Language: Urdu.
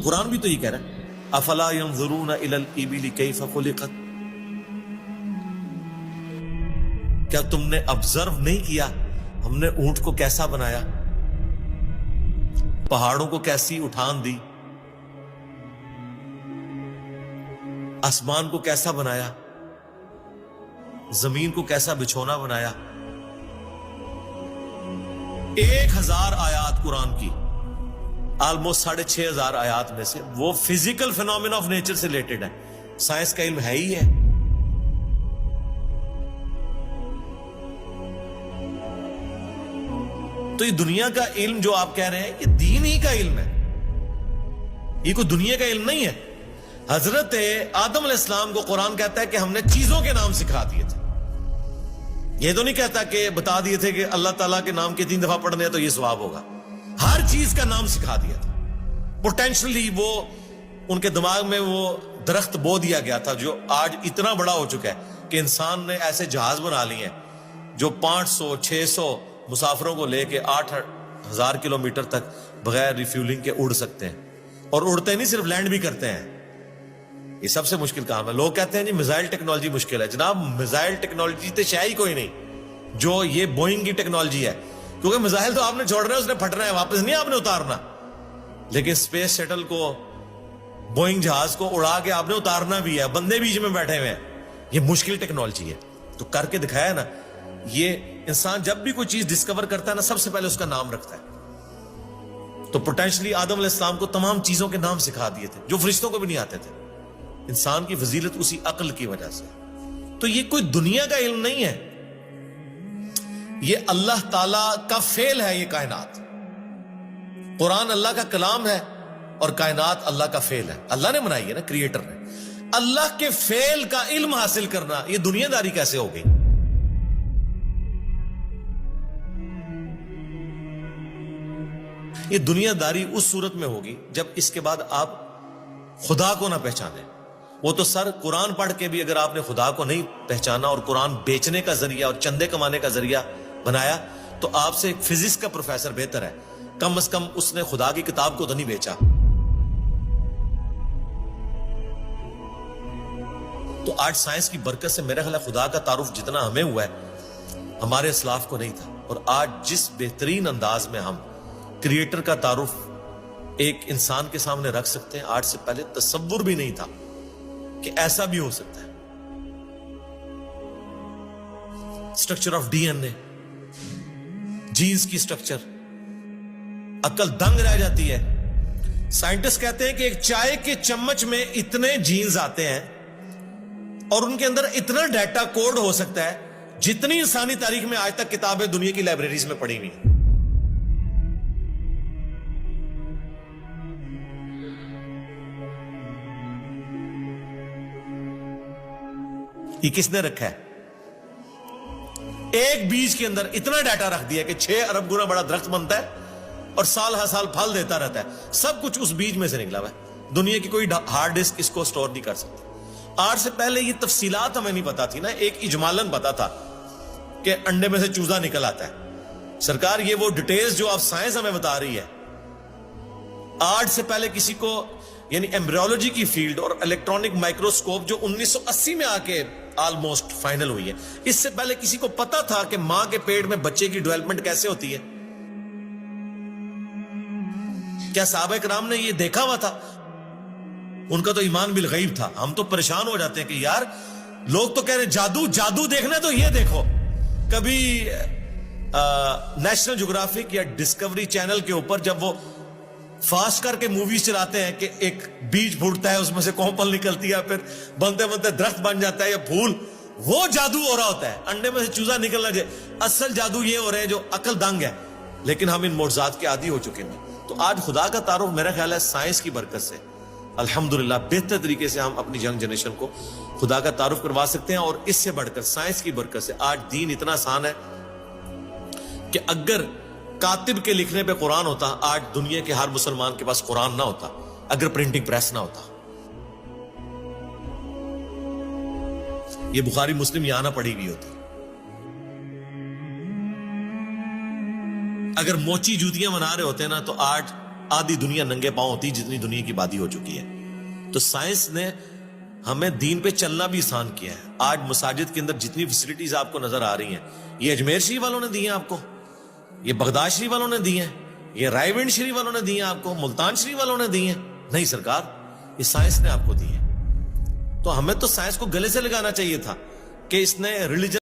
قرآن بھی تو یہ کہہ رہا ہے افلا ينظرون الى الابل كيف خلقت، کیا تم نے آبزرو نہیں کیا ہم نے اونٹ کو کیسا بنایا، پہاڑوں کو کیسی اٹھان دی، آسمان کو کیسا بنایا، زمین کو کیسا بچھونا بنایا۔ 1000 آیات قرآن کی، آلموسٹ 6500 آیات میں سے وہ فزیکل فینومینا آف نیچر سے ریلیٹڈ ہے، سائنس کا علم ہے ہی ہے۔ تو یہ دنیا کا علم جو آپ کہہ رہے ہیں یہ دین ہی کا علم ہے، یہ کوئی دنیا کا علم نہیں ہے۔ حضرت آدم علیہ السلام کو قرآن کہتا ہے کہ ہم نے چیزوں کے نام سکھا دیے تھے، یہ تو نہیں کہتا کہ بتا دیے تھے کہ اللہ تعالیٰ کے نام کے 3 دفعہ پڑھنے تو یہ ثواب ہوگا، ہر چیز کا نام سکھا دیا تھا۔ پوٹینشلی وہ ان کے دماغ میں وہ درخت بو دیا گیا تھا جو آج اتنا بڑا ہو چکا ہے کہ انسان نے ایسے جہاز بنا لیے ہیں جو 500 600 مسافروں کو لے کے 8000 کلومیٹر تک بغیر ریفیولنگ کے اڑ سکتے ہیں، اور اڑتے نہیں صرف لینڈ بھی کرتے ہیں۔ یہ سب سے مشکل کام ہے۔ لوگ کہتے ہیں جی میزائل ٹیکنالوجی مشکل ہے، جناب میزائل ٹیکنالوجی تو شاید ہی کوئی نہیں جو یہ بوئنگ کی ٹیکنالوجی ہے، کیونکہ میزائل تو آپ نے چھوڑ رہے ہیں، اس نے پھٹنا ہے، واپس نہیں آپ نے اتارنا، لیکن اسپیس شٹل کو بوئنگ جہاز کو اڑا کے آپ نے اتارنا بھی ہے، بندے بیچ میں بیٹھے ہوئے ہیں، یہ مشکل ٹیکنالوجی ہے۔ تو کر کے دکھایا نا، یہ انسان جب بھی کوئی چیز ڈسکور کرتا ہے نا سب سے پہلے اس کا نام رکھتا ہے۔ تو پوٹینشلی آدم علیہ السلام کو تمام چیزوں کے نام سکھا دیے تھے جو فرشتوں کو بھی نہیں آتے تھے۔ انسان کی فضیلت اسی عقل کی وجہ سے۔ تو یہ کوئی دنیا کا علم نہیں ہے، یہ اللہ تعالی کا فعل ہے۔ یہ کائنات، قرآن اللہ کا کلام ہے اور کائنات اللہ کا فعل ہے، اللہ نے بنائی ہے نا، کریٹر نے۔ اللہ کے فعل کا علم حاصل کرنا یہ دنیا داری کیسے ہو گئی؟ یہ دنیا داری اس صورت میں ہوگی جب اس کے بعد آپ خدا کو نہ پہچانیں۔ وہ تو سر قرآن پڑھ کے بھی اگر آپ نے خدا کو نہیں پہچانا اور قرآن بیچنے کا ذریعہ اور چندے کمانے کا ذریعہ بنایا تو آپ سے ایک فزکس کا پروفیسر بہتر ہے، کم از کم اس نے خدا کی کتاب کو تو نہیں بیچا۔ تو آج سائنس کی برکت سے میرا خیال ہے خدا کا تعارف جتنا ہمیں ہوا ہے ہمارے اسلاف کو نہیں تھا، اور آج جس بہترین انداز میں ہم کریٹر کا تعارف ایک انسان کے سامنے رکھ سکتے ہیں، آج سے پہلے تصور بھی نہیں تھا کہ ایسا بھی ہو سکتا ہے۔ Structure of D N A, genes کی اسٹرکچر، عقل دنگ رہ جاتی ہے۔ سائنٹسٹ کہتے ہیں کہ ایک چائے کے چمچ میں اتنے جینز آتے ہیں اور ان کے اندر اتنا ڈیٹا کوڈ ہو سکتا ہے جتنی انسانی تاریخ میں آج تک کتابیں دنیا کی لائبریریز میں پڑھی ہوئی ہیں۔ یہ کس نے رکھا ہے؟ ایک بیج کے اندر اتنا ڈیٹا رکھ دیا کہ 6 ارب گنا بڑا درخت بنتا ہے اور سال ہر سال پھل دیتا رہتا ہے، سب کچھ اس بیج میں سے نکلا ہوا ہے۔ دنیا کی کوئی ہارڈ ڈسک اس کو سٹور نہیں کر سکتی۔ آج سے پہلے یہ تفصیلات ہمیں نہیں پتا تھی نا، ایک اجمالاً پتا تھا کہ انڈے میں سے چوزا نکل آتا ہے۔ سرکار یہ وہ ڈیٹیلز جو آپ سائنس ہمیں بتا رہی ہے، آج سے پہلے کسی کو، یعنی ایمبریولوجی کی فیلڈ اور الیکٹرانک مائکروسکوپ جو 1980 میں آ کے آلموسٹ فائنل ہوئی ہے، اس سے پہلے کسی کو پتا تھا کہ ماں کے پیٹ میں بچے کی ڈیولپمنٹ کیسے ہوتی ہے؟ کیا صحابہ کرام نے یہ دیکھا ہوا تھا؟ ان کا تو ایمان بالغیب تھا۔ ہم تو پریشان ہو جاتے ہیں کہ یار لوگ تو کہہ رہے جادو جادو دیکھنا ہے تو یہ دیکھو۔ کبھی نیشنل جغرافک یا ڈسکوری چینل کے اوپر جب وہ فاسٹ کر کے موویز چلاتے ہیں کہ ایک بیج پھوٹتا ہے، اس میں سے کومپل نکلتی ہے، پھر بنتے بنتے درخت بن جاتا ہے یا پھول، وہ جادو ہو رہا ہوتا ہے، انڈے میں سے چوزا نکلنا جائے۔ اصل جادو یہ ہو رہے ہیں جو عقل دنگ ہے، لیکن ہم ان معجزات کے عادی ہو چکے ہیں۔ تو آج خدا کا تعارف میرا خیال ہے سائنس کی برکت سے الحمدللہ بہتر طریقے سے ہم اپنی ینگ جنریشن کو خدا کا تعارف کروا سکتے ہیں، اور اس سے بڑھ کر سائنس کی برکت سے آج دین اتنا آسان ہے کہ اگر کاتب کے لکھنے پہ قرآن ہوتا، آج دنیا کے ہر مسلمان کے پاس قرآن نہ ہوتا، اگر پرنٹنگ پریس نہ ہوتا۔ یہ بخاری مسلم یہاں نہ پڑھی ہوئی ہوتی، اگر موچی جوتیاں بنا رہے ہوتے نا تو آج آدھی دنیا ننگے پاؤں ہوتی جتنی دنیا کی آبادی ہو چکی ہے. تو سائنس نے ہمیں دین پہ چلنا بھی آسان کیا ہے. آج مساجد کے اندر جتنی فیسلٹیز آپ کو نظر آ رہی ہیں یہ اجمیر شریف والوں نے دی ہیں آپ کو, یہ بغداد شریف والوں نے دی ہیں, یہ رائے ونڈ شریف والوں نے دی ہیں آپ کو, ملتان شریف والوں نے دی ہیں. نہیں سرکار, یہ سائنس نے آپ کو دی ہے. تو ہمیں تو سائنس کو گلے سے لگانا چاہیے تھا کہ اس نے ریلیجن